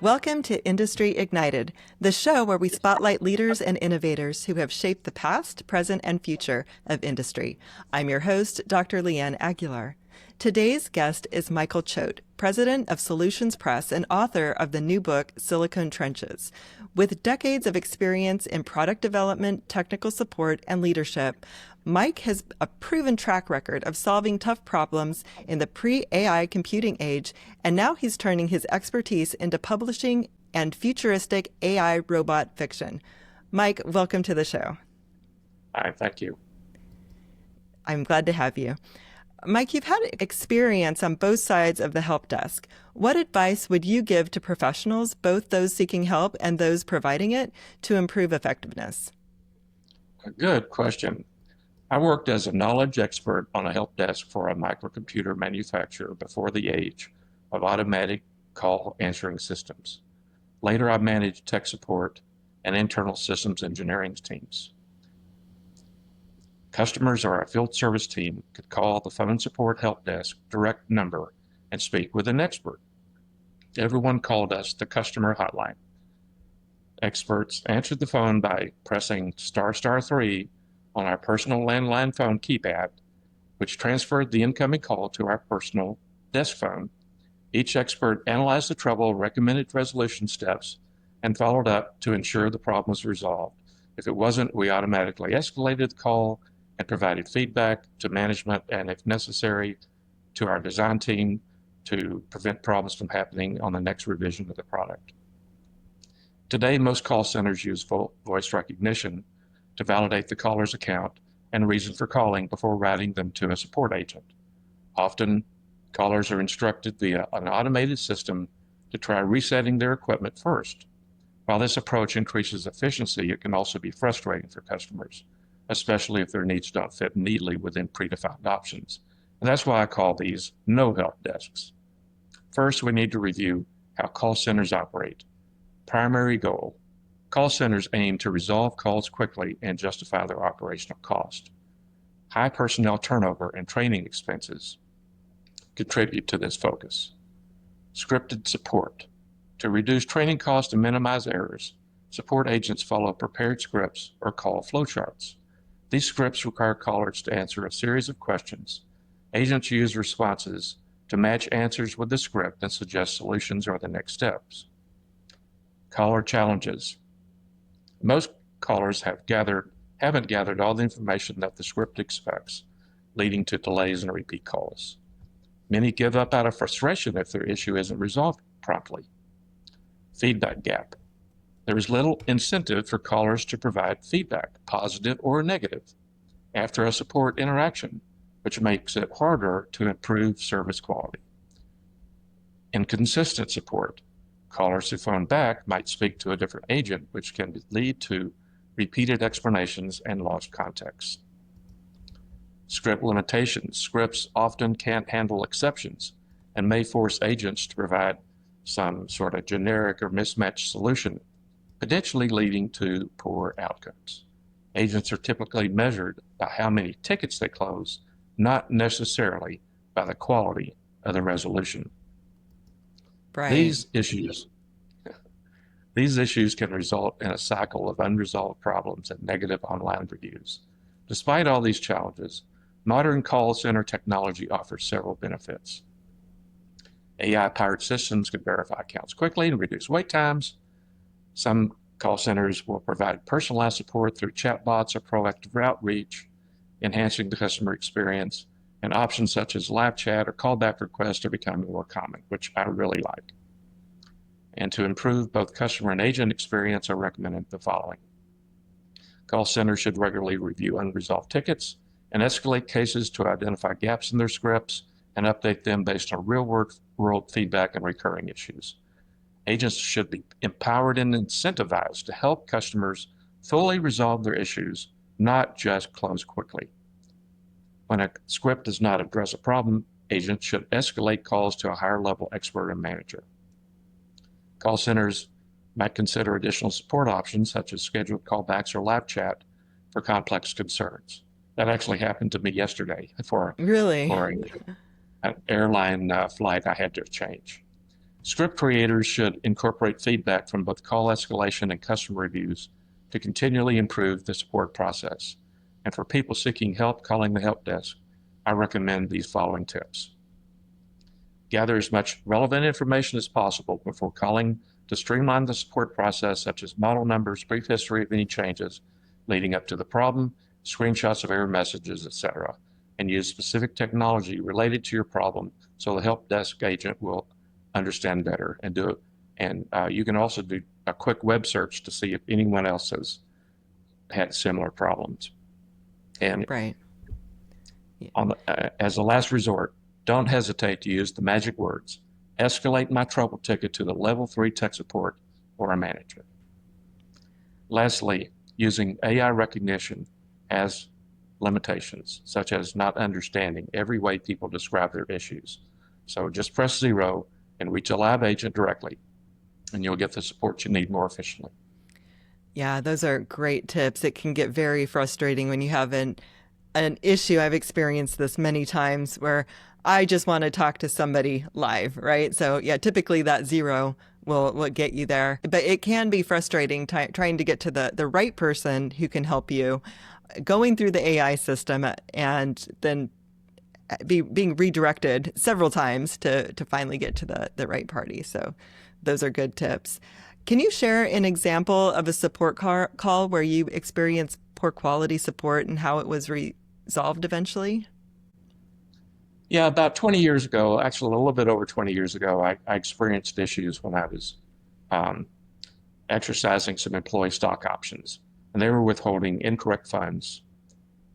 Welcome to Industry Ignited, the show where we spotlight leaders and innovators who have shaped the past, present, and future of industry. I'm your host, Dr. Leeanne Aguilar. Today's guest is Michael Choate, president of Solutions Press and author of the new book, Silicon Trenches. With decades of experience in product development, technical support, and leadership, Mike has a proven track record of solving tough problems in the pre-AI computing age, and now he's turning his expertise into publishing and futuristic AI robot fiction. Mike, welcome to the show. Hi, thank you. I'm glad to have you. Mike, you've had experience on both sides of the help desk. What advice would you give to professionals, both those seeking help and those providing it, to improve effectiveness? A good question. I worked as a knowledge expert on a help desk for a microcomputer manufacturer before the age of automatic call answering systems. Later, I managed tech support and internal systems engineering teams. Customers or our field service team could call the phone support help desk direct number and speak with an expert. Everyone called us the customer hotline. Experts answered the phone by pressing **3 on our personal landline phone keypad, which transferred the incoming call to our personal desk phone. Each expert analyzed the trouble, recommended resolution steps, and followed up to ensure the problem was resolved. If it wasn't, we automatically escalated the call and provided feedback to management and, if necessary, to our design team to prevent problems from happening on the next revision of the product. Today, most call centers use voice recognition to validate the caller's account and reason for calling before routing them to a support agent. Often, callers are instructed via an automated system to try resetting their equipment first. While this approach increases efficiency, it can also be frustrating for customers, especially if their needs don't fit neatly within predefined options. And that's why I call these no-help desks. First, we need to review how call centers operate. Primary goal: call centers aim to resolve calls quickly and justify their operational cost. High personnel turnover and training expenses contribute to this focus. Scripted support: to reduce training costs and minimize errors, support agents follow prepared scripts or call flowcharts. These scripts require callers to answer a series of questions. Agents use responses to match answers with the script and suggest solutions or the next steps. Caller challenges: most callers haven't gathered all the information that the script expects, leading to delays and repeat calls. Many give up out of frustration if their issue isn't resolved promptly. Feedback gap: there is little incentive for callers to provide feedback, positive or negative, after a support interaction, which makes it harder to improve service quality. Inconsistent support: callers who phone back might speak to a different agent, which can lead to repeated explanations and lost context. Script limitations: scripts often can't handle exceptions and may force agents to provide some sort of generic or mismatched solution, potentially leading to poor outcomes. Agents are typically measured by how many tickets they close, not necessarily by the quality of the resolution. Right. These issues can result in a cycle of unresolved problems and negative online reviews. Despite all these challenges, modern call center technology offers several benefits. AI-powered systems can verify accounts quickly and reduce wait times. Some call centers will provide personalized support through chatbots or proactive outreach, enhancing the customer experience, and options such as live chat or callback requests are becoming more common, which I really like. And to improve both customer and agent experience, I recommend the following. Call centers should regularly review unresolved tickets and escalate cases to identify gaps in their scripts and update them based on real-world feedback and recurring issues. Agents should be empowered and incentivized to help customers fully resolve their issues, not just close quickly. When a script does not address a problem, agents should escalate calls to a higher level expert and manager. Call centers might consider additional support options such as scheduled callbacks or live chat for complex concerns. That actually happened to me yesterday for Really? an airline flight I had to change. Script creators should incorporate feedback from both call escalation and customer reviews to continually improve the support process. And for people seeking help calling the help desk, I recommend these following tips. Gather as much relevant information as possible before calling to streamline the support process, such as model numbers, brief history of any changes leading up to the problem, screenshots of error messages, etc., and use specific technology related to your problem so the help desk agent will understand better and do it. And you can also do a quick web search to see if anyone else has had similar problems. And Right. as a last resort, don't hesitate to use the magic words. Escalate my trouble ticket to the level 3 tech support or a manager. Lastly, using AI recognition has limitations, such as not understanding every way people describe their issues. So just press 0 and reach a live agent directly, and you'll get the support you need more efficiently. Yeah, those are great tips. It can get very frustrating when you have an issue. I've experienced this many times where I just want to talk to somebody live, right? So yeah, typically that 0 will get you there. But it can be frustrating trying to get to the right person who can help you, going through the AI system and then being redirected several times to finally get to the right party. So those are good tips. Can you share an example of a support call where you experienced poor quality support and how it was resolved eventually? Yeah, about 20 years ago, actually a little bit over 20 years ago, I experienced issues when I was um, exercising some employee stock options, and they were withholding incorrect funds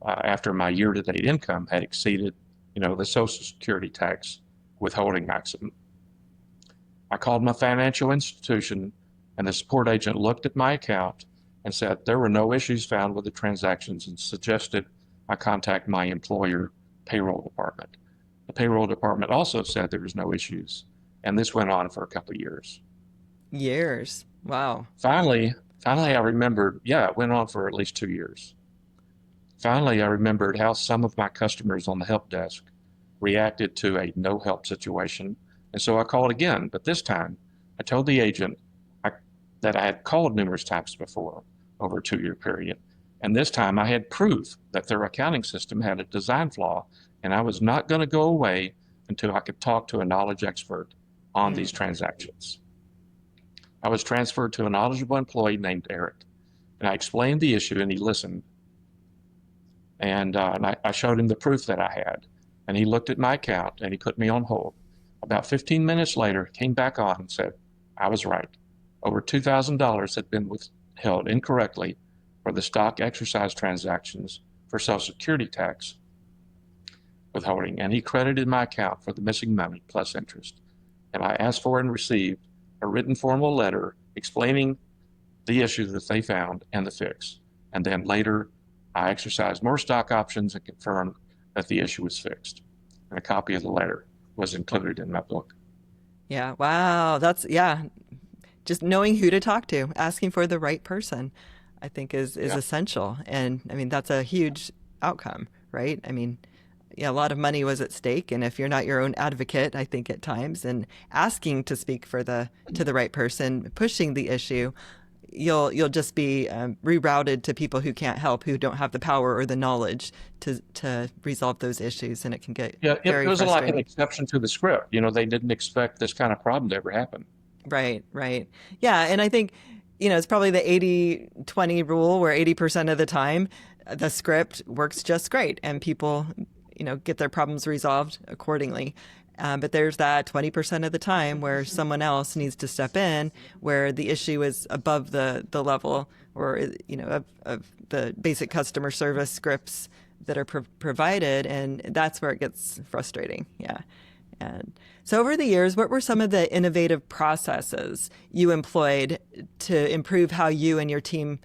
after my year-to-date income had exceeded, the Social Security tax withholding maximum. I called my financial institution, and the support agent looked at my account and said there were no issues found with the transactions and suggested I contact my employer payroll department. The payroll department also said there was no issues, and this went on for a couple of years. Years. Wow. Finally, I remembered, yeah, it went on for at least 2 years. Finally, I remembered how some of my customers on the help desk reacted to a no help situation, and so I called again, but this time I told the agent that I had called numerous times before over a 2 year period, and this time I had proof that their accounting system had a design flaw, and I was not going to go away until I could talk to a knowledge expert on these transactions. I was transferred to a knowledgeable employee named Eric, and I explained the issue, and he listened. And I showed him the proof that I had, and he looked at my account and he put me on hold. About 15 minutes later, he came back on and said, I was right. Over $2,000 had been withheld incorrectly for the stock exercise transactions for Social Security tax withholding, and he credited my account for the missing money plus interest. And I asked for and received a written formal letter explaining the issue that they found and the fix. And then later, I exercised more stock options and confirmed that the issue was fixed. And a copy of the letter was included in my book. Yeah. Wow. Yeah. Just knowing who to talk to, asking for the right person, I think is Yeah. essential. And I mean, that's a huge outcome, right? I mean, yeah, a lot of money was at stake. And if you're not your own advocate, I think at times, and asking to speak to the right person, pushing the issue, you'll just be rerouted to people who can't help, who don't have the power or the knowledge to resolve those issues, and it can get Yeah, it very was like an frustrating. exception to the script. They didn't expect this kind of problem to ever happen. Right, right. Yeah, and I think, it's probably the 80-20 rule where 80% of the time the script works just great and people, get their problems resolved accordingly. But there's that 20% of the time where someone else needs to step in, where the issue is above the level or, of the basic customer service scripts that are provided. And that's where it gets frustrating. Yeah. And so over the years, what were some of the innovative processes you employed to improve how you and your team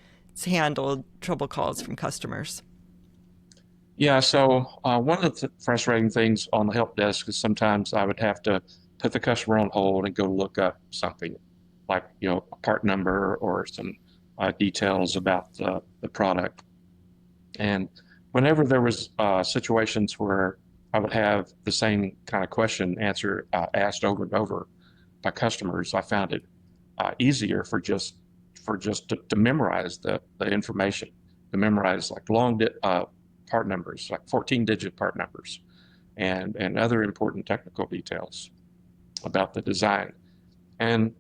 handled trouble calls from customers? Yeah, so one of the frustrating things on the help desk is sometimes I would have to put the customer on hold and go look up something like, a part number or some details about the product. And whenever there was situations where I would have the same kind of question asked over and over, by customers, I found it easier to memorize the information, to memorize like part numbers, like 14-digit part numbers, and other important technical details about the design. And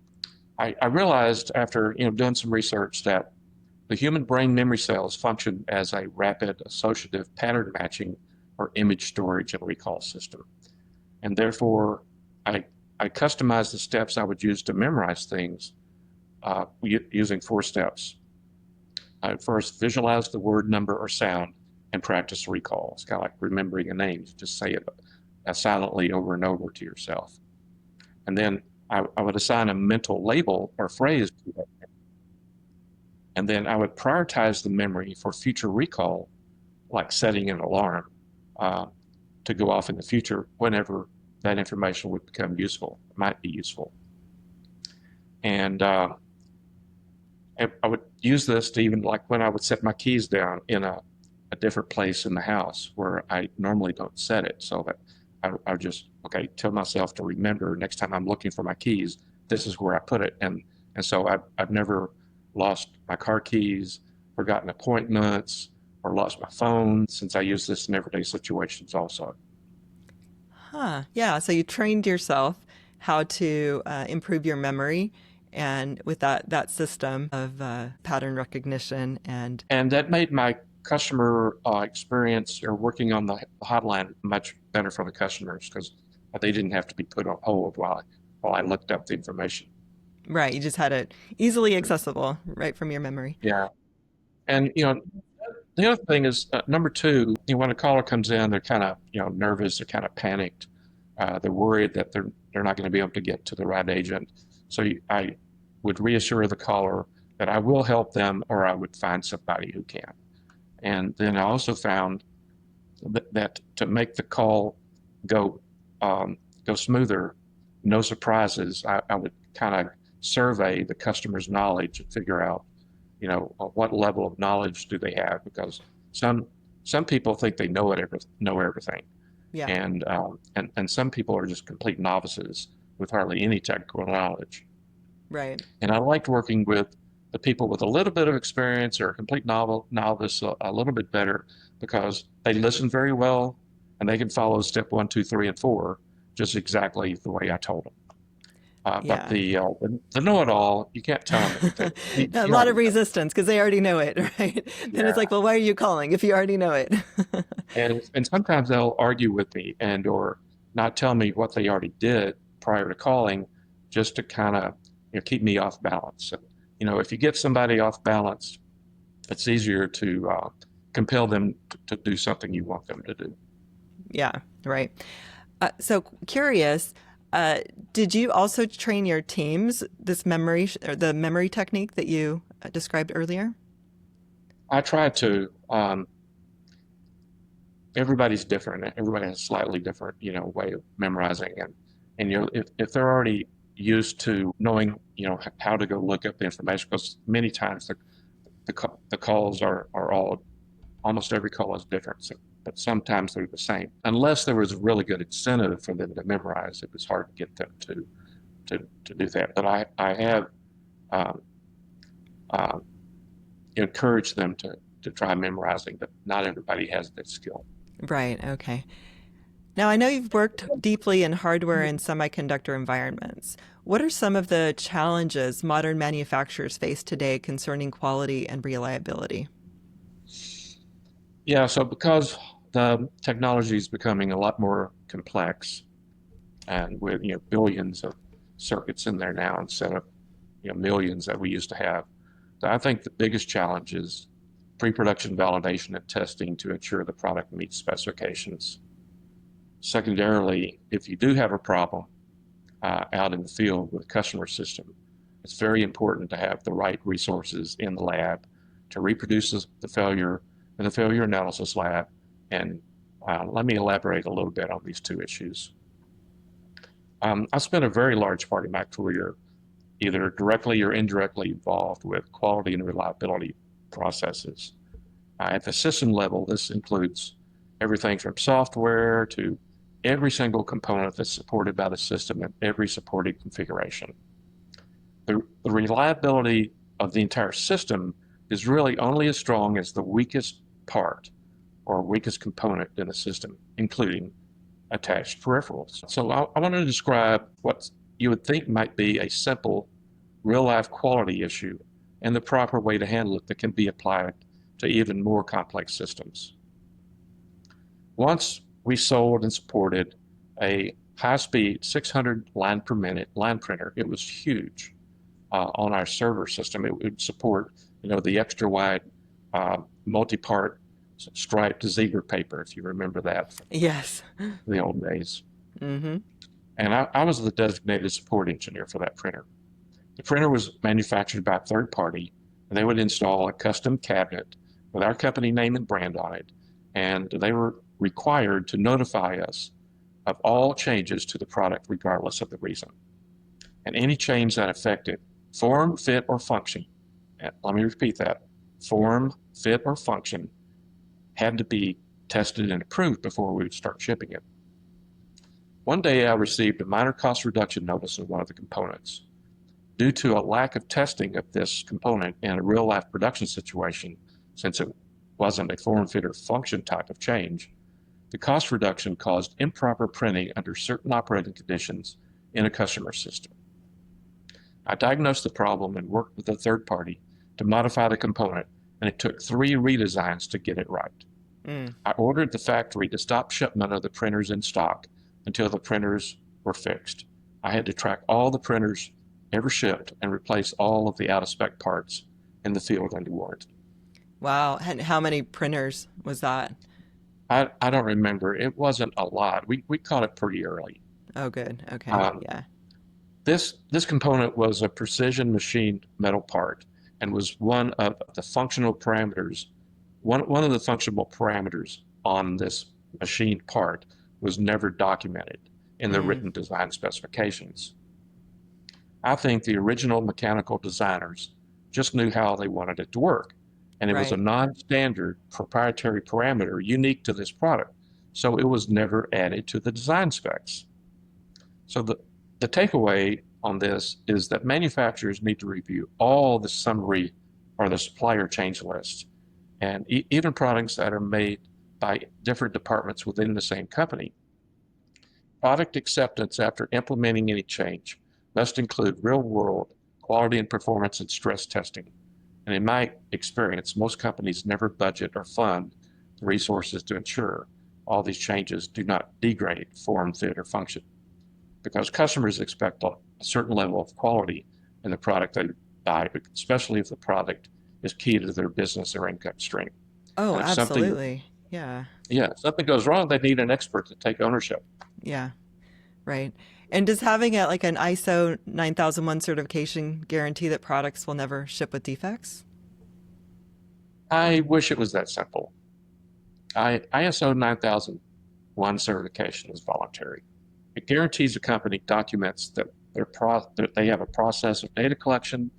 I realized after doing some research that the human brain memory cells function as a rapid associative pattern matching or image storage and recall system. And therefore, I customized the steps I would use to memorize things using 4 steps. I first visualize the word, number, or sound and practice recall. It's kind of like remembering a name. You just say it silently over and over to yourself. And then I would assign a mental label or phrase to that. And then I would prioritize the memory for future recall, like setting an alarm to go off in the future whenever that information would become useful, might be useful. And I would use this to even like when I would set my keys down in a different place in the house where I normally don't set it, so that I would just, tell myself to remember next time I'm looking for my keys, this is where I put it. And so I've never lost my car keys, forgotten appointments, or lost my phone, since I use this in everyday situations also. Huh. Yeah. So you trained yourself how to improve your memory, and with that system of pattern recognition And that made my customer experience or working on the hotline much better for the customers, because they didn't have to be put on hold while I looked up the information. right, you just had it easily accessible right from your memory. Yeah. And the other thing is number two, when a caller comes in, they're kind of nervous, they're kind of panicked, they're worried that they're not going to be able to get to the right agent. So I would reassure the caller that I will help them, or I would find somebody who can. And then I also found that to make the call go go smoother, no surprises, I would kind of survey the customer's knowledge and figure out what level of knowledge do they have, because some people think they know everything, Yeah. and some people are just complete novices with hardly any technical knowledge. Right. And I liked working with the people with a little bit of experience or a complete novice a little bit better, because they listen very well and they can follow step 1, 2, 3, and 4 just exactly the way I told them. But Yeah. the know-it-all, you can't tell them anything. A You lot of already know. resistance because they already know it, right? Then it's Yeah. like, well, why are you calling if you already know it? And sometimes they'll argue with me and or not tell me what they already did prior to calling, just to kind of keep me off balance. And, if you get somebody off balance, it's easier to compel them to do something you want them to do. Yeah, right. So curious, uh, did you also train your teams this memory or the memory technique that you described earlier? I try to. Everybody's different. Everybody has a slightly different, way of memorizing, and if they're already used to knowing, how to go look up the information, because many times the calls are all almost every call is different, but sometimes they're the same. Unless there was a really good incentive for them to memorize, it was hard to get them to do that. But I have um, um, encouraged them to try memorizing, but not everybody has that skill. Right. Okay. Now, I know you've worked deeply in hardware and semiconductor environments. What are some of the challenges modern manufacturers face today concerning quality and reliability? Yeah, so because the technology is becoming a lot more complex, and with billions of circuits in there now instead of millions that we used to have, so I think the biggest challenge is pre-production validation and testing to ensure the product meets specifications. Secondarily, if you do have a problem out in the field with a customer system, it's very important to have the right resources in the lab to reproduce the failure in the failure analysis lab. And let me elaborate a little bit on these two issues. I spent a very large part of my career either directly or indirectly involved with quality and reliability processes. At the system level, this includes everything from software to every single component that's supported by the system in every supported configuration. The reliability of the entire system is really only as strong as the weakest part or weakest component in the system, including attached peripherals. So I want to describe what you would think might be a simple real-life quality issue and the proper way to handle it that can be applied to even more complex systems. Once we sold and supported a high-speed 600 line per minute line printer. It was huge on our server system. It would support, the extra wide multi-part striped zebra paper, if you remember that from Yes. the old days. Mm-hmm. And I was the designated support engineer for that printer. The printer was manufactured by a third party, and they would install a custom cabinet with our company name and brand on it, and they were required to notify us of all changes to the product regardless of the reason. And any change that affected form, fit, or function, and let me repeat that, form, fit, or function had to be tested and approved before we would start shipping it. One day I received a minor cost reduction notice on one of the components. Due to a lack of testing of this component in a real-life production situation, since it wasn't a form, fit, or function type of change, the cost reduction caused improper printing under certain operating conditions in a customer system. I diagnosed the problem and worked with a third party to modify the component, and it took 3 redesigns to get it right. I ordered the factory to stop shipment of the printers in stock until the printers were fixed. I had to track all the printers ever shipped and replace all of the out-of-spec parts in the field under warranty. Wow. And how many printers was that? I don't remember. It wasn't a lot. We caught it pretty early. Oh, good. Okay. Um, Yeah. this component was a precision machined metal part and was one of the functional parameters. One of the functional parameters on this machined part was never documented in the Mm. written design specifications. I think the original mechanical designers just knew how they wanted it to work, and it was a Right. non-standard proprietary parameter unique to this product, so it was never added to the design specs. So the takeaway on this is that manufacturers need to review all the summary or the supplier change lists, and even products that are made by different departments within the same company. Product acceptance after implementing any change must include real-world quality and performance and stress testing. And in my experience, most companies never budget or fund the resources to ensure all these changes do not degrade form, fit, or function, because customers expect a certain level of quality in the product they buy, especially if the product is key to their business or income stream. Oh, And absolutely. Yeah. if something goes wrong, they need an expert to take ownership. Yeah. Right. And does having like an ISO 9001 certification guarantee that products will never ship with defects? I wish it was that simple. ISO 9001 certification is voluntary. It guarantees a company documents that that they have a process of data collection,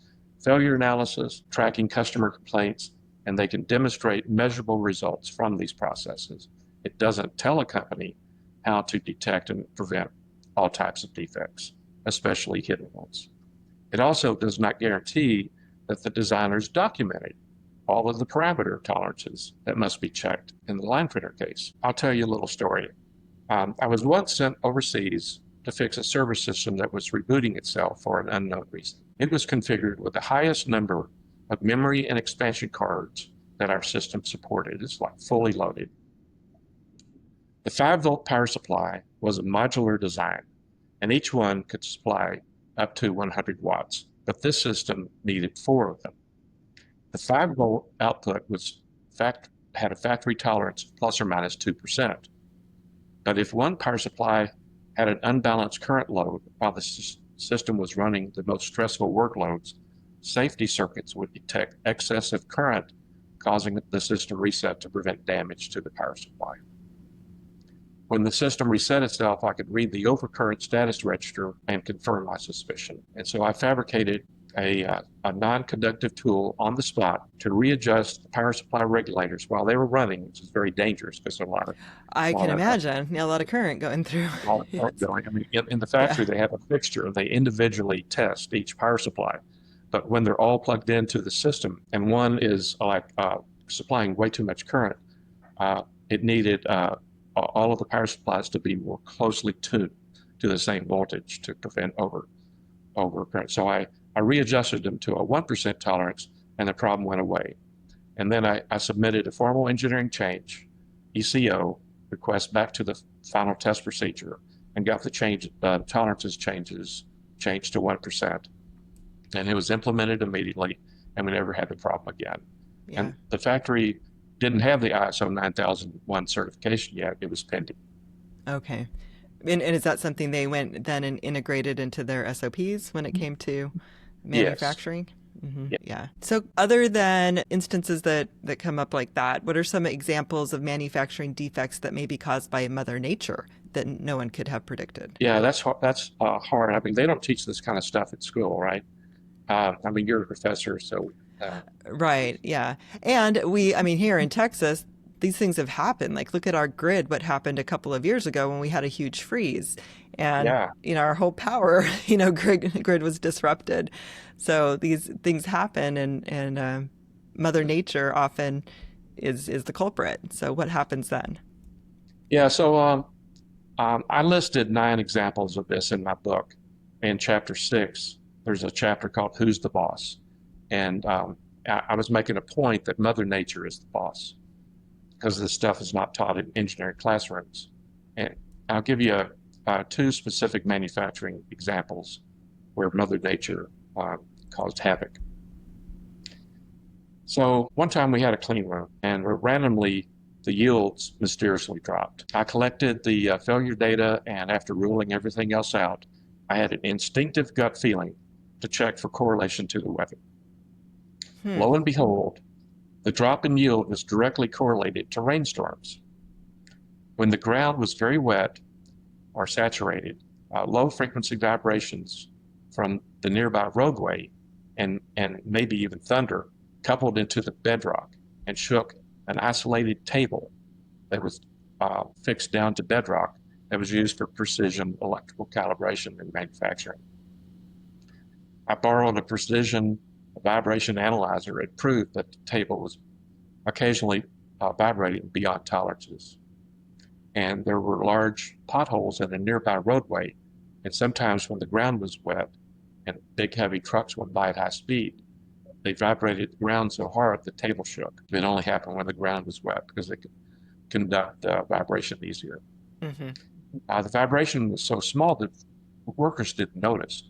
failure analysis, tracking customer complaints, and they can demonstrate measurable results from these processes. It doesn't tell a company how to detect and prevent all types of defects, especially hidden ones. It also does not guarantee that the designers documented all of the parameter tolerances that must be checked in the line printer case. I'll tell you a little story. I was once sent overseas to fix a server system that was rebooting itself for an unknown reason. It was configured with the highest number of memory and expansion cards that our system supported. It's like fully loaded. The 5-volt power supply was a modular design, and each one could supply up to 100 watts, but this system needed 4 of them. The 5-volt output had a factory tolerance of plus or minus 2%. But if one power supply had an unbalanced current load while the system was running the most stressful workloads, safety circuits would detect excessive current, causing the system reset to prevent damage to the power supply. When the system reset itself, I could read the overcurrent status register and confirm my suspicion. And so I fabricated a non-conductive tool on the spot to readjust the power supply regulators while they were running, which is very dangerous because there's I a can lot of imagine. Yeah, a lot of current going through. current Yes. going. I mean, in the Yeah. factory, they have a fixture. They individually test each power supply. But when they're all plugged into the system and one is supplying way too much current, it needed all of the power supplies to be more closely tuned to the same voltage to prevent overcurrent. So I readjusted them to a 1% tolerance and the problem went away. And then I submitted a formal engineering change, ECO, request back to the final test procedure and got the tolerances changed to 1%. And it was implemented immediately and we never had the problem again. Yeah. And the factory didn't have the ISO 9001 certification yet. It was pending. Okay. And is that something they went then and integrated into their SOPs when it came to Yes. manufacturing? Yeah. Yeah. So other than instances that come up like that, what are some examples of manufacturing defects that may be caused by Mother Nature that no one could have predicted? Yeah, that's hard. I mean, they don't teach this kind of stuff at school, right? I mean, you're a professor, so Right. Yeah. And I mean, here in Texas, these things have happened. Like, look at our grid, what happened a couple of years ago when we had a huge freeze. And, yeah, our whole power, grid was disrupted. So these things happen, and Mother Nature often is the culprit. So what happens then? yeah. So I listed 9 examples of this in my book. In chapter 6, there's a chapter called "Who's the Boss," and I was making a point that Mother Nature is the boss because this stuff is not taught in engineering classrooms. And I'll give you 2 specific manufacturing examples where Mother Nature caused havoc. So one time we had a clean room and randomly the yields mysteriously dropped. I collected the failure data and after ruling everything else out, I had an instinctive gut feeling to check for correlation to the weather. Hmm. Lo and behold, the drop in yield was directly correlated to rainstorms. When the ground was very wet or saturated, low frequency vibrations from the nearby roadway and maybe even thunder coupled into the bedrock and shook an isolated table that was fixed down to bedrock that was used for precision electrical calibration in manufacturing. I borrowed a precision vibration analyzer and proved that the table was occasionally vibrating beyond tolerances. And there were large potholes in a nearby roadway, and sometimes when the ground was wet and big heavy trucks went by at high speed, they vibrated the ground so hard the table shook. It only happened when the ground was wet because they could conduct vibration easier. Mm-hmm. The vibration was so small that workers didn't notice.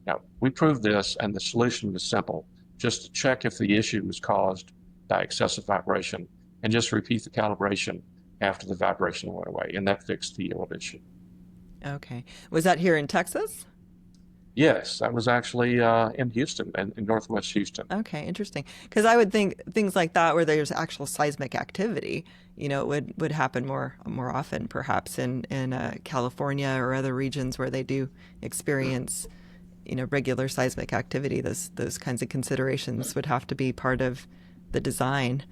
Now, we proved this, and the solution was simple. Just to check if the issue was caused by excessive vibration and just repeat the calibration after the vibration went away, and that fixed the yield issue. Okay. Was that here in Texas? Yes, that was actually in Houston, in Northwest Houston. Okay, interesting. Because I would think things like that, where there's actual seismic activity, would happen more often, perhaps in California or other regions where they do experience, regular seismic activity. Those kinds of considerations would have to be part of the design.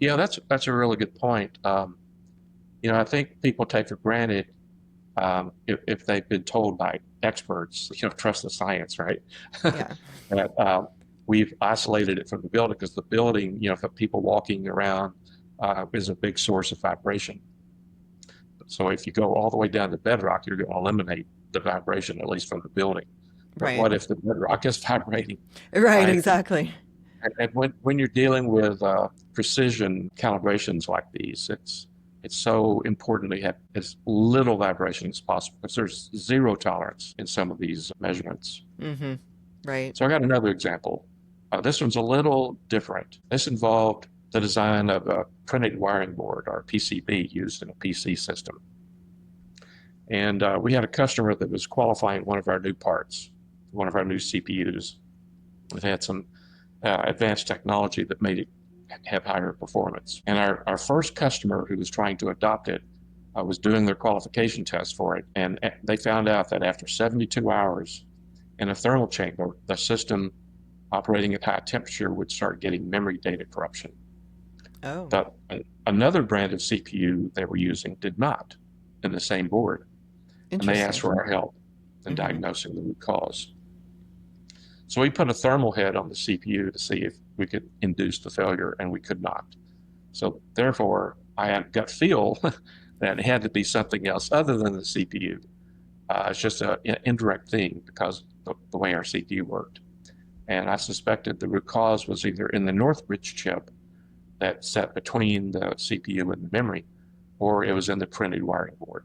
Yeah, that's a really good point. I think people take for granted if they've been told by experts, trust the science, right? Yeah. that we've isolated it from the building because the building, for people walking around, is a big source of vibration. So if you go all the way down to bedrock, you're going to eliminate the vibration, at least from the building. But Right. what if the bedrock is vibrating? Right. Right? Exactly. And when you're dealing with precision calibrations like these, it's so important to have as little vibration as possible because there's zero tolerance in some of these measurements. Mm-hmm. Right. So I got another example. This one's a little different. This involved the design of a printed wiring board, or PCB, used in a PC system. And we had a customer that was qualifying one of our new parts, one of our new CPUs. It had some advanced technology that made it have higher performance. And our first customer who was trying to adopt it was doing their qualification test for it. And they found out that after 72 hours, In a thermal chamber, the system operating at high temperature would start getting memory data corruption. Oh, But another brand of CPU they were using did not in the same board, and they asked interesting. for our help in Mm-hmm. diagnosing the root cause. So we put a thermal head on the CPU to see if we could induce the failure, and we could not. So therefore, I had a gut feel that it had to be something else other than the CPU. It's just an indirect thing because the way our CPU worked. And I suspected the root cause was either in the Northbridge chip that sat between the CPU and the memory, or it was in the printed wiring board.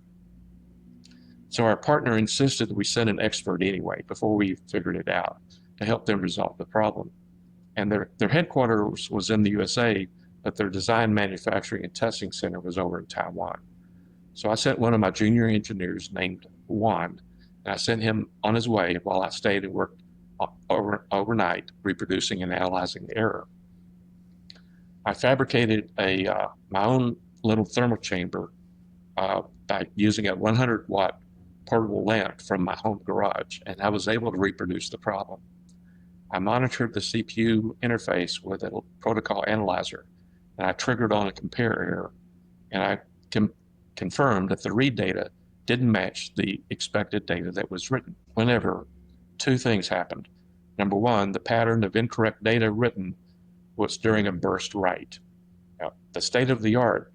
So our partner insisted that we send an expert anyway before we figured it out to help them resolve the problem. And their headquarters was in the USA, but their design, manufacturing, and testing center was over in Taiwan. So I sent one of my junior engineers named Juan, and I sent him on his way while I stayed and worked overnight, reproducing and analyzing the error. I fabricated my own little thermal chamber by using a 100-watt portable lamp from my home garage, and I was able to reproduce the problem. I monitored the CPU interface with a protocol analyzer, and I triggered on a compare error, and I confirmed that the read data didn't match the expected data that was written. Whenever two things happened. Number one, the pattern of incorrect data written was during a burst write. Now, the state of the art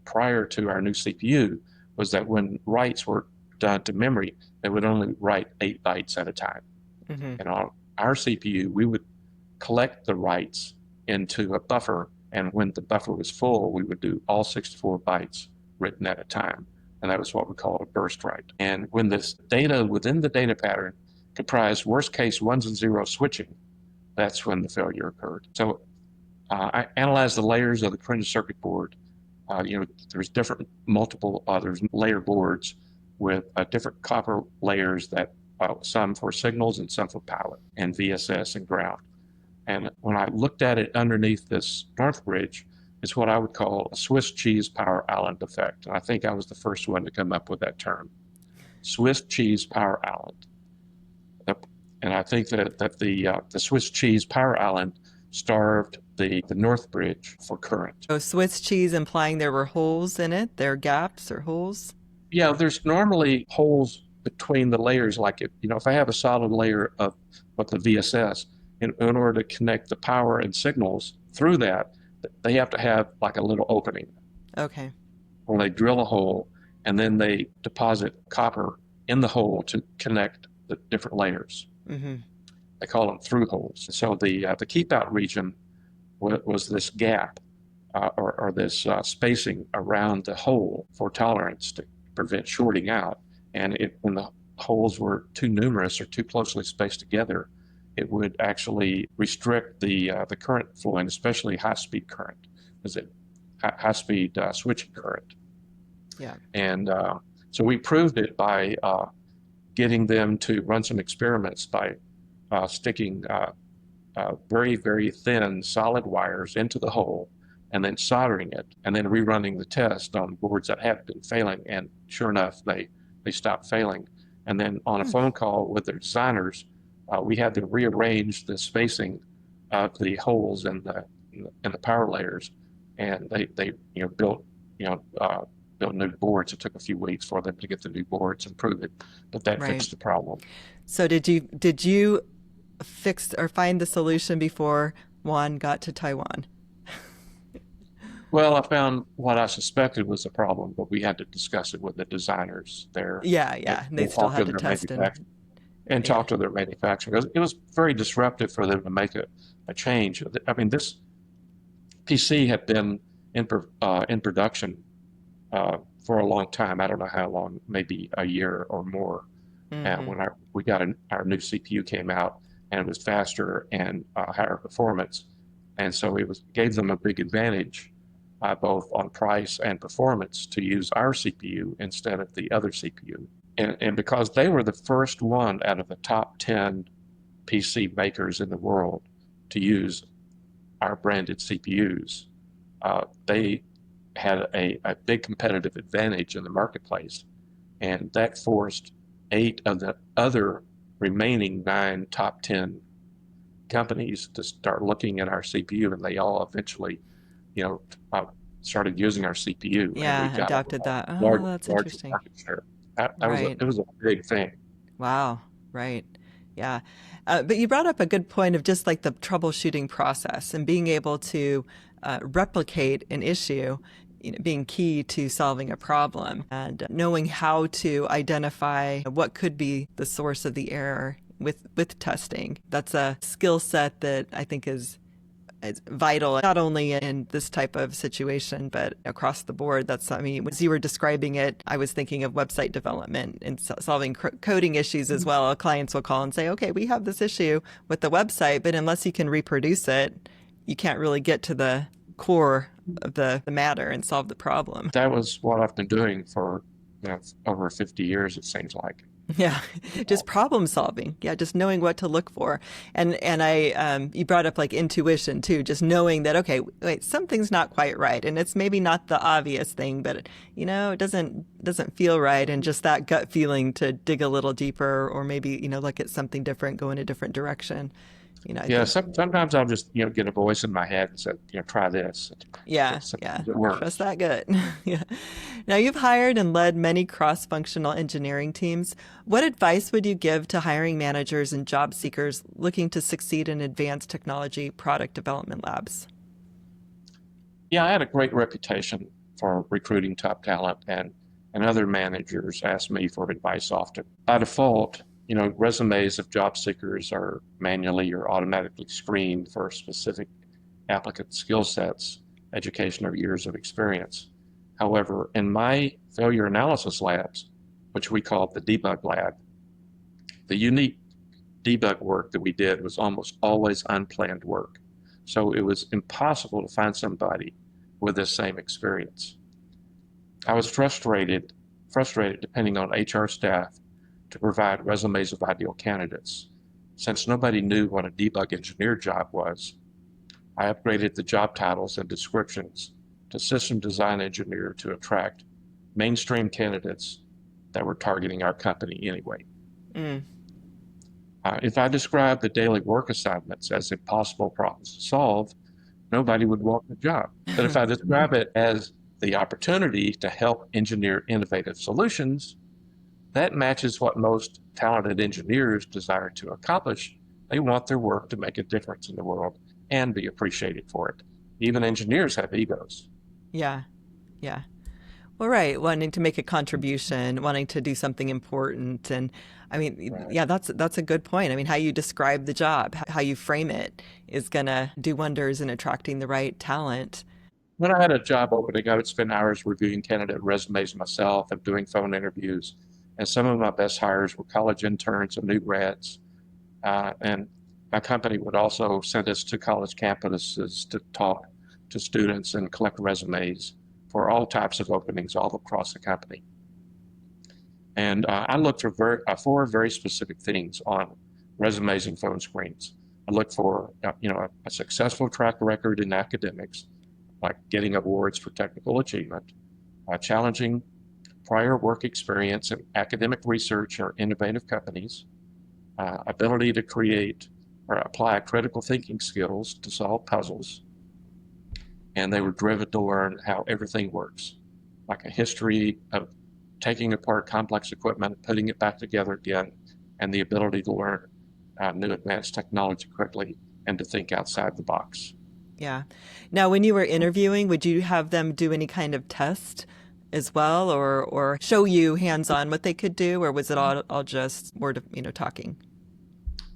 prior to our new CPU was that when writes were done to memory, they would only write 8 bytes at a time. Mm-hmm. And on our CPU, we would collect the writes into a buffer, and when the buffer was full, we would do all 64 bytes written at a time. And that was what we call a burst write. And when this data within the data pattern comprised worst case ones and zeros switching, that's when the failure occurred. So I analyzed the layers of the printed circuit board. There's different multiple there's layer boards with different copper layers that some for signals and some for power and VSS and ground. And when I looked at it underneath this Northbridge, it's what I would call a Swiss cheese power island effect. And I think I was the first one to come up with that term, Swiss cheese power island. And I think that the Swiss cheese power island starved the Northbridge for current. So Swiss cheese implying there were holes in it, there are gaps or holes? Yeah, there's normally holes between the layers. Like if I have a solid layer of what the VSS, in order to connect the power and signals through that, they have to have like a little opening Okay. where they drill a hole and then they deposit copper in the hole to connect the different layers. Mm-hmm. They call them through holes. So the keep out region was this gap or this spacing around the hole for tolerance to prevent shorting out. And when the holes were too numerous or too closely spaced together, it would actually restrict the current flowing, especially high-speed current. Is it high-speed switching current? Yeah. And so we proved it by getting them to run some experiments by sticking very, very thin solid wires into the hole and then soldering it and then rerunning the test on boards that had been failing. And sure enough, they stopped failing. And then on a phone call with their designers, we had to rearrange the spacing of the holes in the power layers. And they built new boards. It took a few weeks for them to get the new boards and prove it, but that Right. fixed the problem. So did you fix or find the solution before Juan got to Taiwan? Well, I found what I suspected was a problem, but we had to discuss it with the designers there Yeah, and yeah. And they still talk to had to their test and manufacturer and yeah. talk to their manufacturer. It was very disruptive for them to make a change. I mean, this PC had been in production for a long time. I don't know how long, maybe a year or more. And Mm-hmm. when we got our new CPU came out, and it was faster and higher performance, and so gave them a big advantage, both on price and performance, to use our CPU instead of the other CPU. And because they were the first one out of the top 10 PC makers in the world to use our branded CPUs, they had a big competitive advantage in the marketplace. And that forced 8 of the other remaining 9 top 10 companies to start looking at our CPU, and they all eventually, you know, uh, started using our CPU, and we Yeah, got a adapted that. Oh, that's larger interesting. market share. Right. It was a big thing. Wow. Right. Yeah. But you brought up a good point of just like the troubleshooting process and being able to replicate an issue, being key to solving a problem and knowing how to identify what could be the source of the error with testing. That's a skill set that I think is it's vital, not only in this type of situation, but across the board. That's, I mean, as you were describing it, I was thinking of website development and solving coding issues as well. Clients will call and say, okay, we have this issue with the website, but unless you can reproduce it, you can't really get to the core of the matter and solve the problem. That was what I've been doing for, over 50 years, it seems like. Yeah, just problem solving. Yeah, just knowing what to look for. And I you brought up like intuition too, just knowing that okay, wait, something's not quite right, and it's maybe not the obvious thing, but it doesn't feel right, and just that gut feeling to dig a little deeper, or maybe look at something different, go in a different direction. I Yeah, think sometimes I'll just, get a voice in my head and say, try this. yeah, yeah. Sometimes it Trust works. that gut. Yeah. Now, you've hired and led many cross-functional engineering teams. What advice would you give to hiring managers and job seekers looking to succeed in advanced technology product development labs? Yeah, I had a great reputation for recruiting top talent, and other managers ask me for advice often. By default, resumes of job seekers are manually or automatically screened for specific applicant skill sets, education, or years of experience. However, in my failure analysis labs, which we called the debug lab, the unique debug work that we did was almost always unplanned work. So it was impossible to find somebody with this same experience. I was frustrated depending on HR staff to provide resumes of ideal candidates. Since nobody knew what a debug engineer job was, I upgraded the job titles and descriptions to system design engineer to attract mainstream candidates that were targeting our company anyway. Mm. If I described the daily work assignments as impossible problems to solve, nobody would want the job. But if I describe it as the opportunity to help engineer innovative solutions, that matches what most talented engineers desire to accomplish. They want their work to make a difference in the world and be appreciated for it. Even engineers have egos. Yeah, yeah. Well, right, wanting to make a contribution, wanting to do something important, and I mean, Right. yeah, that's a good point. I mean, how you describe the job, how you frame it, is gonna do wonders in attracting the right talent. When I had a job opening, I would spend hours reviewing candidate resumes myself and doing phone interviews. And some of my best hires were college interns and new grads. And my company would also send us to college campuses to talk to students and collect resumes for all types of openings all across the company. And I looked for four very specific things on resumes and phone screens. I look for a successful track record in academics, like getting awards for technical achievement, challenging prior work experience in academic research or innovative companies, ability to create or apply critical thinking skills to solve puzzles, and they were driven to learn how everything works, like a history of taking apart complex equipment, putting it back together again, and the ability to learn new advanced technology quickly and to think outside the box. Yeah. Now, when you were interviewing, would you have them do any kind of test as well, or show you hands on what they could do, or was it all just word of talking?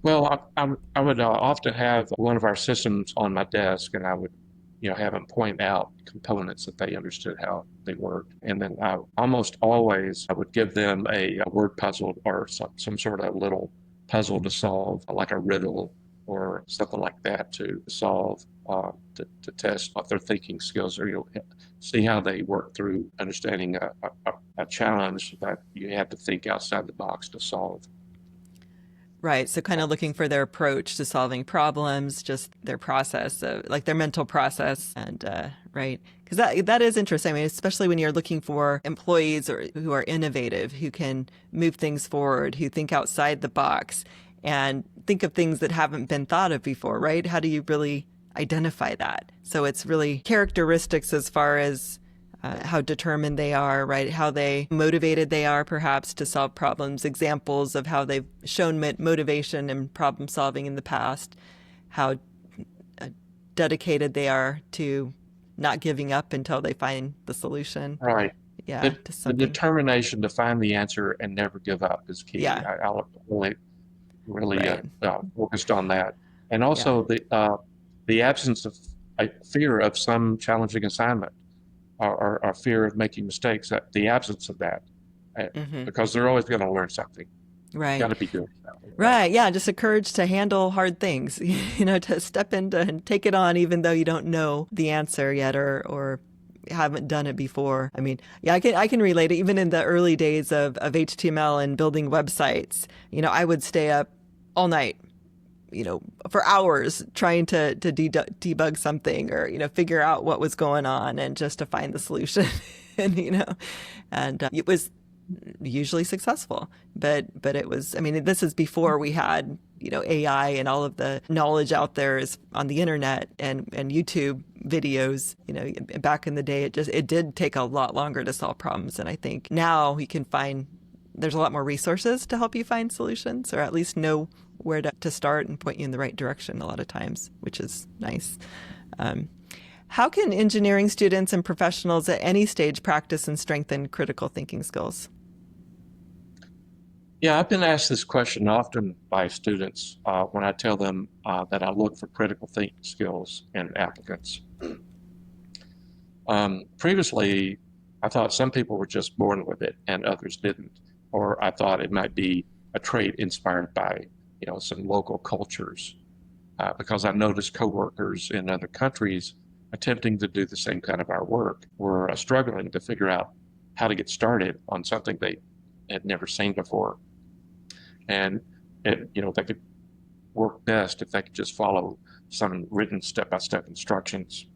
Well, I would often have one of our systems on my desk, and I would, have them point out components that they understood how they worked. And then almost always I would give them a word puzzle or some sort of little puzzle to solve, like a riddle or something like that to solve, to test what their thinking skills are, see how they work through understanding a challenge that you had to think outside the box to solve. Right. So kind of looking for their approach to solving problems, just their process, like their mental process, and Right. Because that is interesting. I mean, especially when you're looking for employees or who are innovative, who can move things forward, who think outside the box and think of things that haven't been thought of before, right? How do you really identify that? So it's really characteristics as far as how determined they are, right? How they motivated they are perhaps to solve problems, examples of how they've shown motivation and problem solving in the past, how dedicated they are to not giving up until they find the solution. Right. Yeah, The, to the something. determination to find the answer and never give up is key. Yeah, I really right. focused on that. And Yeah. also the absence of a fear of some challenging assignment or fear of making mistakes, the absence of that, uh, Hmm. because they're always going to learn something. Got Right. to be doing something, right? Right. Yeah. Just a courage to handle hard things, to step into and take it on, even though you don't know the answer yet or haven't done it before. I mean, yeah, I can relate it. Even in the early days of HTML and building websites, I would stay up all night, for hours trying to debug something or, figure out what was going on and just to find the solution. And it was usually successful, but it was, I mean, this is before we had, AI and all of the knowledge out there is on the internet and YouTube videos. Back in the day, it did take a lot longer to solve problems. And I think now you can find there's a lot more resources to help you find solutions or at least know where to start and point you in the right direction a lot of times, which is nice. Um, how can engineering students and professionals at any stage practice and strengthen critical thinking skills? Yeah, I've been asked this question often by students when I tell them that I look for critical thinking skills in applicants. Previously, I thought some people were just born with it and others didn't, or I thought it might be a trait inspired by, some local cultures, because I noticed coworkers in other countries attempting to do the same kind of our work were struggling to figure out how to get started on something they had never seen before, and they could work best if they could just follow some written step-by-step instructions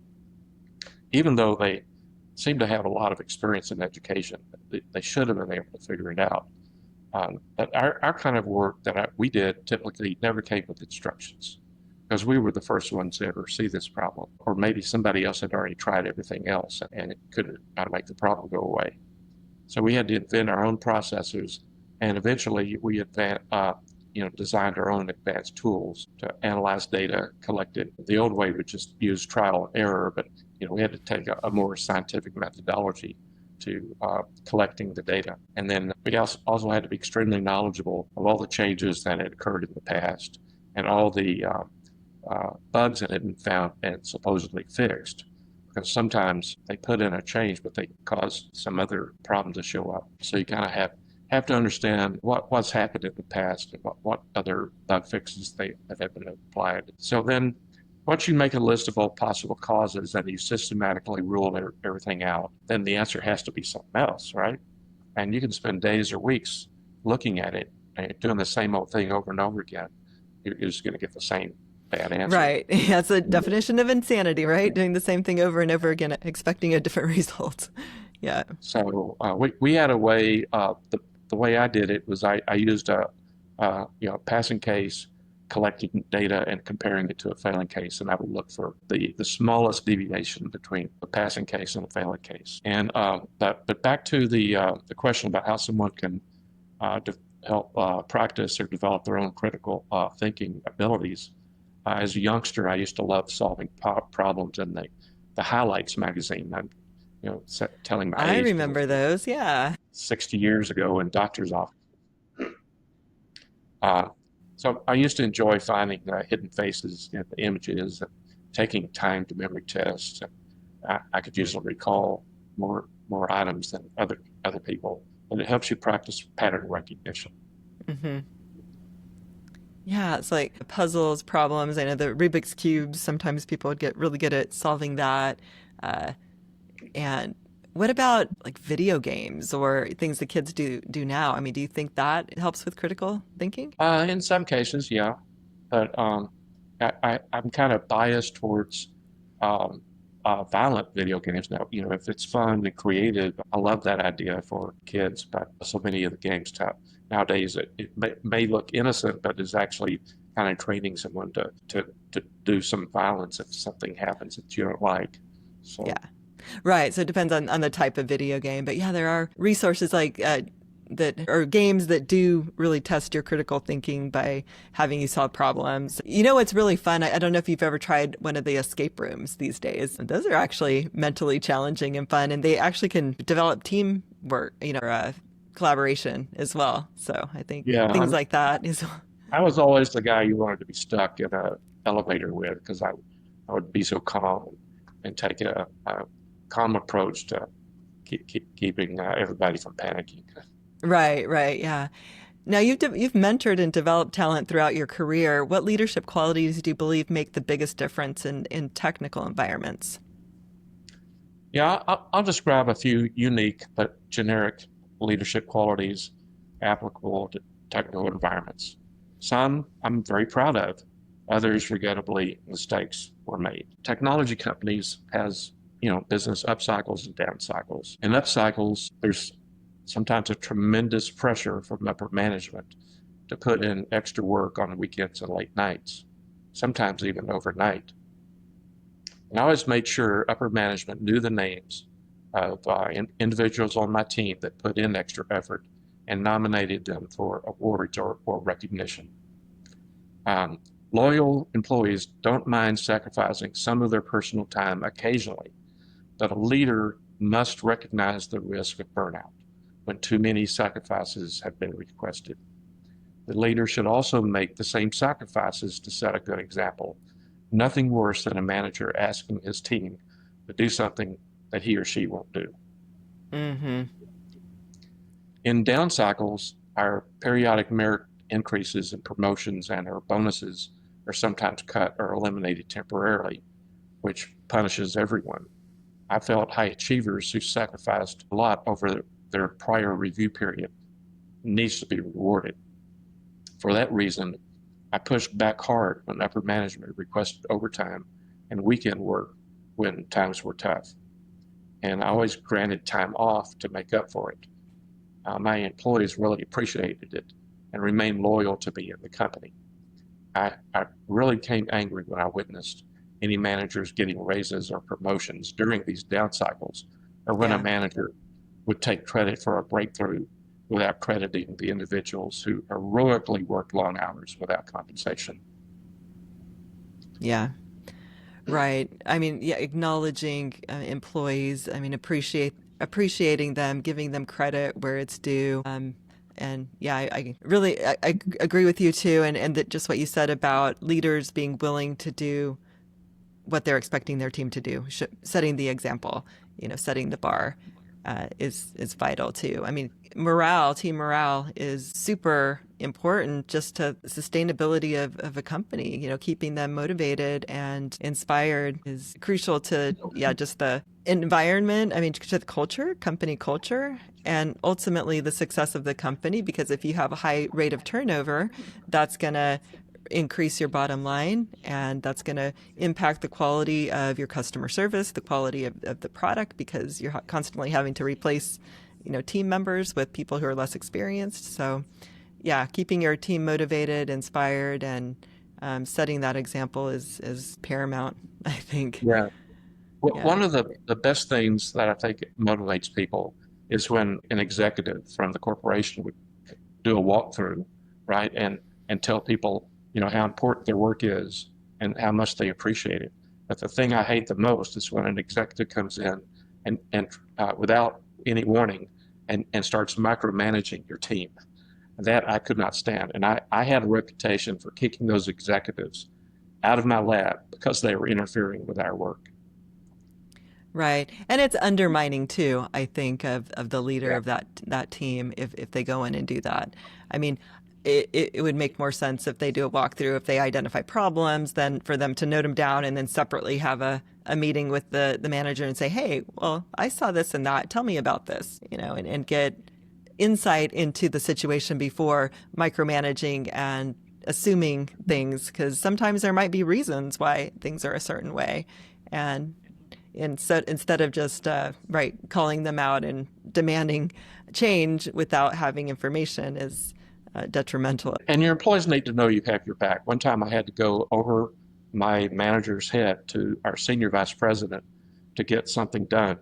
even though they seem to have a lot of experience in education. They should have been able to figure it out. But our kind of work that we did typically never came with instructions because we were the first ones to ever see this problem. Or maybe somebody else had already tried everything else and it couldn't make the problem go away. So we had to invent our own processors, and eventually we designed our own advanced tools to analyze data collected. The old way would just use trial and error, but we had to take a more scientific methodology to collecting the data. And then we also had to be extremely knowledgeable of all the changes that had occurred in the past and all the bugs that had been found and supposedly fixed. Because sometimes they put in a change, but they cause some other problem to show up. So you kind of have to understand what's happened in the past and what other bug fixes that have been applied. So then once you make a list of all possible causes and you systematically rule everything out, then the answer has to be something else, right? And you can spend days or weeks looking at it and doing the same old thing over and over again. You're just going to get the same bad answer. Right. That's a definition of insanity, right? Doing the same thing over and over again, expecting a different result. Yeah. So we had a way. The way I did it was I used a passing case, collecting data and comparing it to a failing case, and I would look for the smallest deviation between a passing case and a failing case. And but back to the question about how someone can help practice or develop their own critical thinking abilities. As a youngster, I used to love solving problems in the Highlights magazine. I'm, telling my I age because remember it was those. Yeah. 60 years ago in doctor's office. Uh, so I used to enjoy finding hidden faces in the images and taking time to memory tests. And I could usually recall more items than other people, and it helps you practice pattern recognition. Hmm. Yeah, it's like puzzles, problems. I know the Rubik's cubes. Sometimes people would get really good at solving that. Uh, and what about like video games or things that kids do now? I mean, do you think that helps with critical thinking? In some cases, yeah, but I'm kind of biased towards um, violent video games now. If it's fun and creative, I love that idea for kids. But so many of the games nowadays, it may look innocent, but is actually kind of training someone to do some violence if something happens that you don't like. So Yeah. Right. So it depends on the type of video game. But yeah, there are resources like that are games that do really test your critical thinking by having you solve problems. You know, it's really fun. I don't know if you've ever tried one of the escape rooms these days. Those are actually mentally challenging and fun, and they actually can develop teamwork, collaboration as well. So I think yeah, things like that is, I was always the guy you wanted to be stuck in a elevator with because I would be so calm and take a calm approach to keeping everybody from panicking. right, right. Yeah. Now, you've mentored and developed talent throughout your career. What leadership qualities do you believe make the biggest difference in technical environments? Yeah, I'll describe a few unique but generic leadership qualities applicable to technical environments. Some I'm very proud of, others, regrettably, mistakes were made. Technology companies has, business up cycles and down cycles. In up cycles, there's sometimes a tremendous pressure from upper management to put in extra work on weekends and late nights, sometimes even overnight. And I always made sure upper management knew the names of individuals on my team that put in extra effort and nominated them for awards or recognition. Um, Loyal employees don't mind sacrificing some of their personal time occasionally, but a leader must recognize the risk of burnout when too many sacrifices have been requested. The leader should also make the same sacrifices to set a good example. Nothing worse than a manager asking his team to do something that he or she won't do. Hmm. In down cycles, our periodic merit increases and promotions and our bonuses are sometimes cut or eliminated temporarily, which punishes everyone. I felt high achievers who sacrificed a lot over their prior review period needs to be rewarded. For that reason, I pushed back hard when upper management requested overtime and weekend work when times were tough. And I always granted time off to make up for it. My employees really appreciated it and remained loyal to me and the company. I really became angry when I witnessed any managers getting raises or promotions during these down cycles, or when a Yeah. manager would take credit for a breakthrough without crediting the individuals who heroically worked long hours without compensation. Yeah. Right. I mean, yeah, acknowledging employees. I mean, appreciating them, giving them credit where it's due. And yeah, I agree with you too. And that just what you said about leaders being willing to do what they're expecting their team to do, setting the example, setting the bar, is vital too. I mean, team morale is super important just to the sustainability of a company. Keeping them motivated and inspired is crucial to, yeah, just the environment. I mean, to the culture, company culture, and ultimately the success of the company. Because if you have a high rate of turnover, that's going to increase your bottom line, and that's going to impact the quality of your customer service, the quality of the product, because you're constantly having to replace team members with people who are less experienced. So yeah, keeping your team motivated, inspired, and setting that example is paramount, I think. Yeah. Yeah. One of the best things that I think motivates people is when an executive from the corporation would do a walkthrough, right? And tell people, how important their work is and how much they appreciate it. But the thing I hate the most is when an executive comes in and without any warning and starts micromanaging your team. That I could not stand. And I had a reputation for kicking those executives out of my lab because they were interfering with our work. Right. And it's undermining too, I think, of the leader Yeah. of that team if they go in and do that. I mean, it would make more sense if they do a walkthrough, if they identify problems, then for them to note them down and then separately have a meeting with the manager and say, hey, well, I saw this and that. Tell me about this, and get insight into the situation before micromanaging and assuming things, because sometimes there might be reasons why things are a certain way. And And so instead of just calling them out and demanding change without having information is detrimental. And your employees need to know you have your back. One time I had to go over my manager's head to our senior vice president to get something done.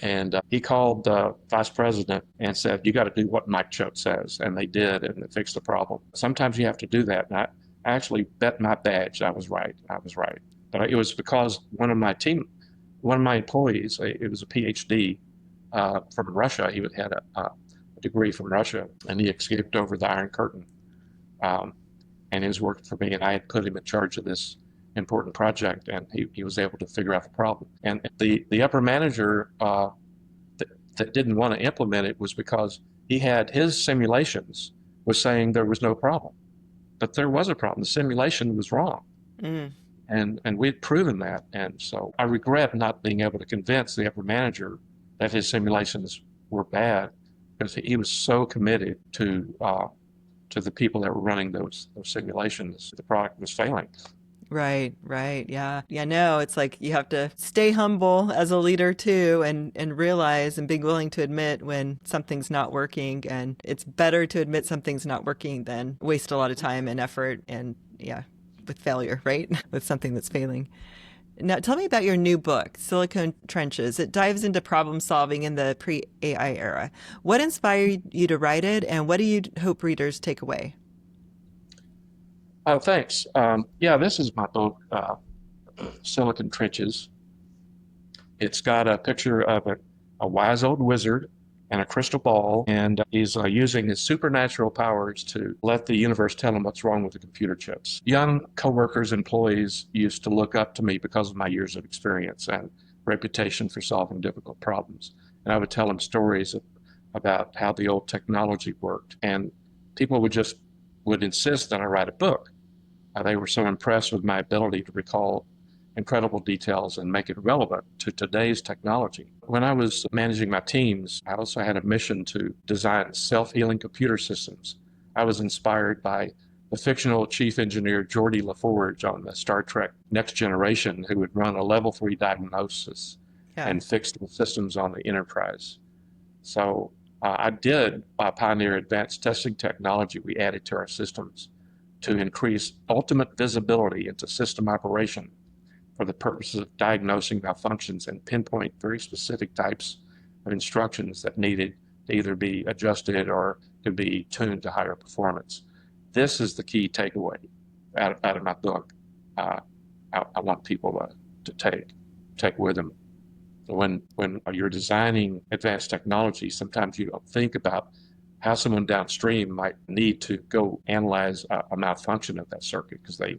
And he called the vice president and said, "You got to do what Mike Choate says." And they did, and it fixed the problem. Sometimes you have to do that. And I actually bet my badge I was right. I was right. But it was because one of my employees, it was a PhD from Russia. He had a degree from Russia, and he escaped over the Iron Curtain. And he was working for me, and I had put him in charge of this important project, and he was able to figure out the problem. And the upper manager that didn't want to implement it was because he had his simulations was saying there was no problem, but there was a problem. The simulation was wrong. And we'd proven that. And so I regret not being able to convince the upper manager that his simulations were bad, because he was so committed to the people that were running those simulations. The product was failing. Right. Yeah. No, it's like you have to stay humble as a leader too, and realize and be willing to admit when something's not working. And it's better to admit something's not working than waste a lot of time and effort and with failure, right? With something that's failing. Now, tell me about your new book, Silicon Trenches. It dives into problem solving in the pre-AI era. What inspired you to write it, and what do you hope readers take away? Oh, thanks. This is my book, Silicon Trenches. It's got a picture of a wise old wizard and a crystal ball, and he's using his supernatural powers to let the universe tell him what's wrong with the computer chips. Young coworkers, employees used to look up to me because of my years of experience and reputation for solving difficult problems. And I would tell them stories about how the old technology worked, and people would insist that I write a book. They were so impressed with my ability to recall incredible details and make it relevant to today's technology. When I was managing my teams, I also had a mission to design self-healing computer systems. I was inspired by the fictional chief engineer Geordi LaForge on the Star Trek Next Generation, who would run a level 3 diagnosis and fix the systems on the Enterprise. So I did pioneer advanced testing technology we added to our systems to increase ultimate visibility into system operation for the purposes of diagnosing malfunctions and pinpoint very specific types of instructions that needed to either be adjusted or to be tuned to higher performance. This is the key takeaway out of my book. I want people to take with them. When you're designing advanced technology, sometimes you don't think about how someone downstream might need to go analyze a malfunction of that circuit, because they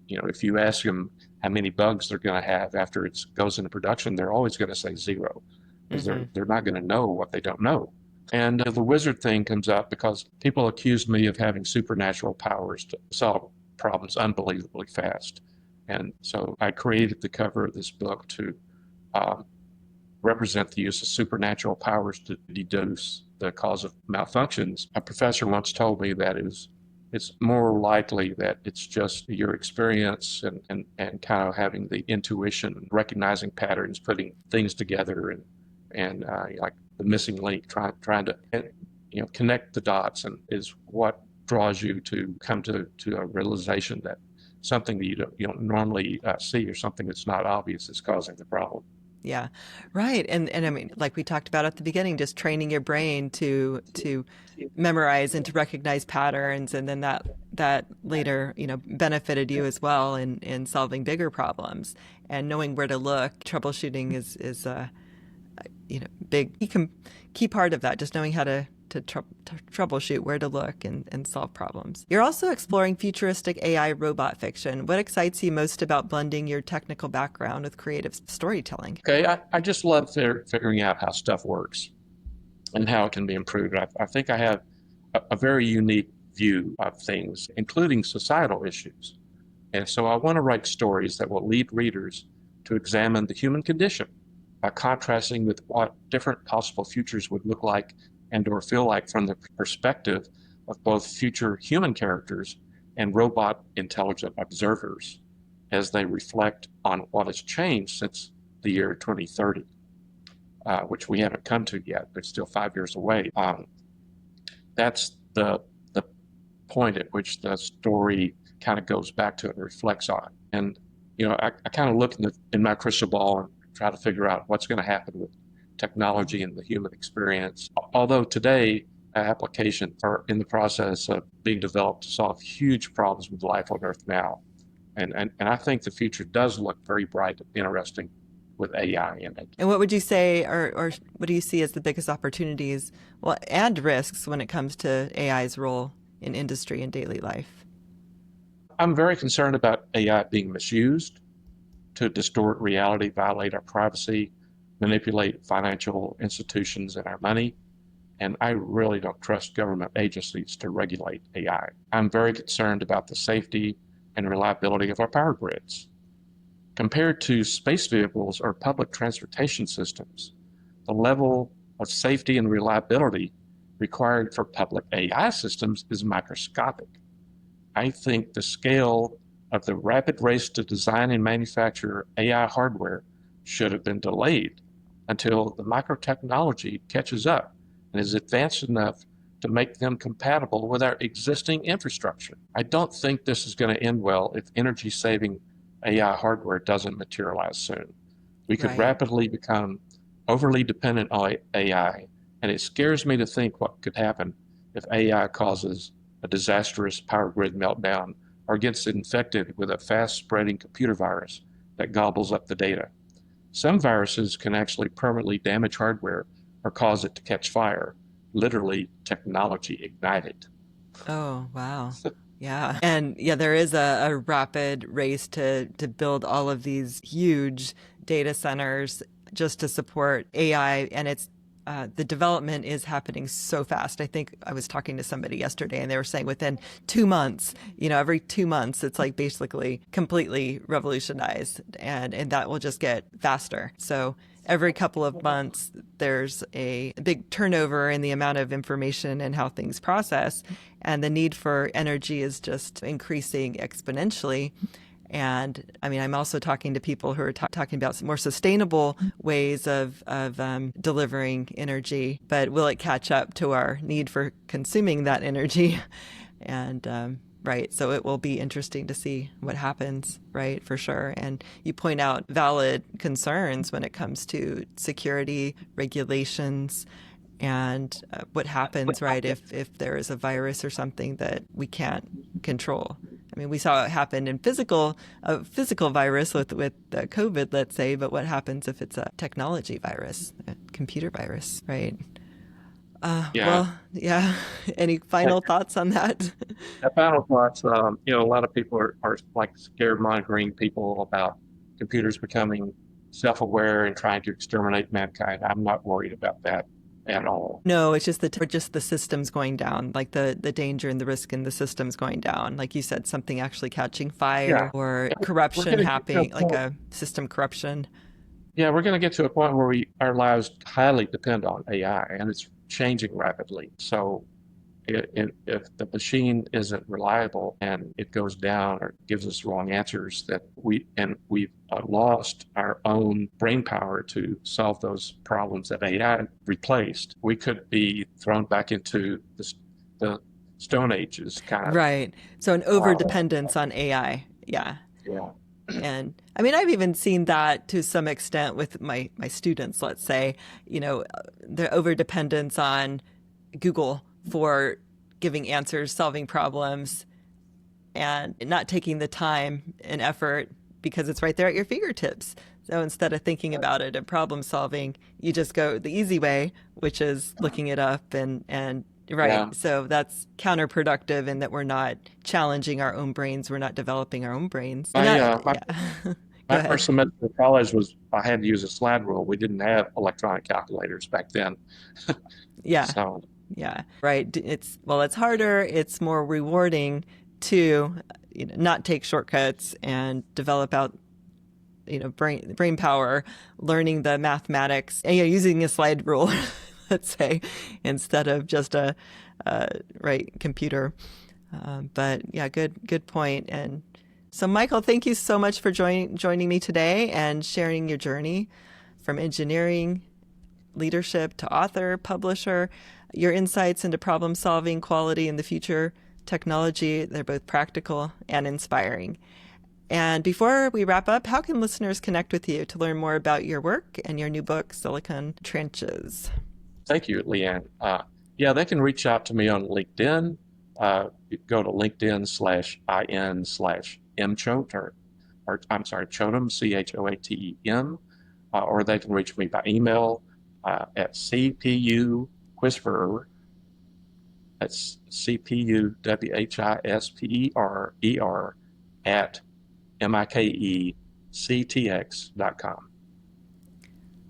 if you ask them how many bugs they're going to have after it goes into production, they're always going to say zero, because they're not going to know what they don't know. And the wizard thing comes up because people accused me of having supernatural powers to solve problems unbelievably fast. And so I created the cover of this book to represent the use of supernatural powers to deduce the cause of malfunctions. A professor once told me that it's more likely that it's just your experience and kind of having the intuition, recognizing patterns, putting things together, and like the missing link, trying to connect the dots, and is what draws you to come to a realization that something that you don't normally see, or something that's not obvious, is causing the problem. Yeah, right. And I mean, like we talked about at the beginning, just training your brain to memorize and to recognize patterns, and then that later, benefited you as well in solving bigger problems and knowing where to look. Troubleshooting is big key part of that. Just knowing how to troubleshoot, where to look, and solve problems. You're also exploring futuristic AI robot fiction. What excites you most about blending your technical background with creative storytelling? Okay, I just love figuring out how stuff works and how it can be improved. I think I have a very unique view of things, including societal issues. And so I want to write stories that will lead readers to examine the human condition by contrasting with what different possible futures would look like and or feel like from the perspective of both future human characters and robot intelligent observers, as they reflect on what has changed since the year 2030, which we haven't come to yet, but still 5 years away. That's the point at which the story kind of goes back to and reflects on. And I kind of look in my crystal ball and try to figure out what's going to happen with technology and the human experience. Although today, applications are in the process of being developed to solve huge problems with life on Earth now. And I think the future does look very bright and interesting with AI in it. And what would you say, or what do you see as the biggest opportunities, well, and risks when it comes to AI's role in industry and daily life? I'm very concerned about AI being misused to distort reality, violate our privacy, manipulate financial institutions and our money. And I really don't trust government agencies to regulate AI. I'm very concerned about the safety and reliability of our power grids. Compared to space vehicles or public transportation systems, the level of safety and reliability required for public AI systems is microscopic. I think the scale of the rapid race to design and manufacture AI hardware should have been delayed until the microtechnology catches up and is advanced enough to make them compatible with our existing infrastructure. I don't think this is going to end well if energy-saving AI hardware doesn't materialize soon. We could rapidly become overly dependent on AI, and it scares me to think what could happen if AI causes a disastrous power grid meltdown or gets infected with a fast-spreading computer virus that gobbles up the data. Some viruses can actually permanently damage hardware or cause it to catch fire, literally technology ignited. Oh, wow. Yeah. And yeah, there is a rapid race to build all of these huge data centers just to support AI. And it's the development is happening so fast. I think I was talking to somebody yesterday and they were saying within 2 months, every 2 months, it's like basically completely revolutionized and that will just get faster. So every couple of months, there's a big turnover in the amount of information and how things process. And the need for energy is just increasing exponentially. And I mean, I'm also talking to people who are talking about more sustainable ways of delivering energy, but will it catch up to our need for consuming that energy? And right. So it will be interesting to see what happens, right, for sure. And you point out valid concerns when it comes to security, regulations, and what happens, right, if there is a virus or something that we can't control. I mean, we saw it happen in a physical virus with COVID, let's say, but what happens if it's a technology virus, a computer virus, right? Well, yeah. Any final thoughts on that? Final thoughts. A lot of people are like scared-mongering people about computers becoming self-aware and trying to exterminate mankind. I'm not worried about that at all. No, it's just the systems going down, like the danger and the risk in the systems going down. Like you said, something actually catching fire or corruption happening, like a system corruption. Yeah, we're going to get to a point where our lives highly depend on AI, and it's changing rapidly. So if the machine isn't reliable and it goes down or gives us wrong answers, we've lost our own brain power to solve those problems that AI replaced, we could be thrown back into the Stone Ages kind of. Right. So an overdependence on AI. Yeah. Yeah. And I mean, I've even seen that to some extent with my students, let's say, the overdependence on Google for giving answers, solving problems, and not taking the time and effort because it's right there at your fingertips. So instead of thinking about it and problem solving, you just go the easy way, which is looking it up and right. Yeah. So that's counterproductive in that we're not challenging our own brains. We're not developing our own brains. My first semester of college I had to use a slide rule. We didn't have electronic calculators back then. Yeah. So. Yeah. Right. It's harder. It's more rewarding to not take shortcuts and develop out brain power, learning the mathematics, and using a slide rule. Let's say, instead of just a computer. But yeah, good point. And So, Michael, thank you so much for joining me today and sharing your journey from engineering, leadership to author, publisher, your insights into problem solving, quality, and the future technology. They're both practical and inspiring. And before we wrap up, how can listeners connect with you to learn more about your work and your new book, Silicon Trenches? Thank you, Leanne. Yeah, they can reach out to me on LinkedIn. Go to LinkedIn/in/mchoate or I'm sorry, Choatem, Choatem, or they can reach me by email at CPU Whisperer. That's CPUWHISPERER at MIKECTX.com.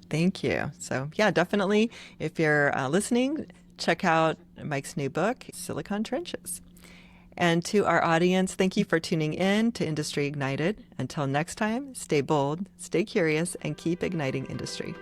Thank you. So, yeah, definitely, if you're listening, check out Mike's new book, Silicon Trenches. And to our audience, thank you for tuning in to Industry Ignited. Until next time, stay bold, stay curious, and keep igniting industry.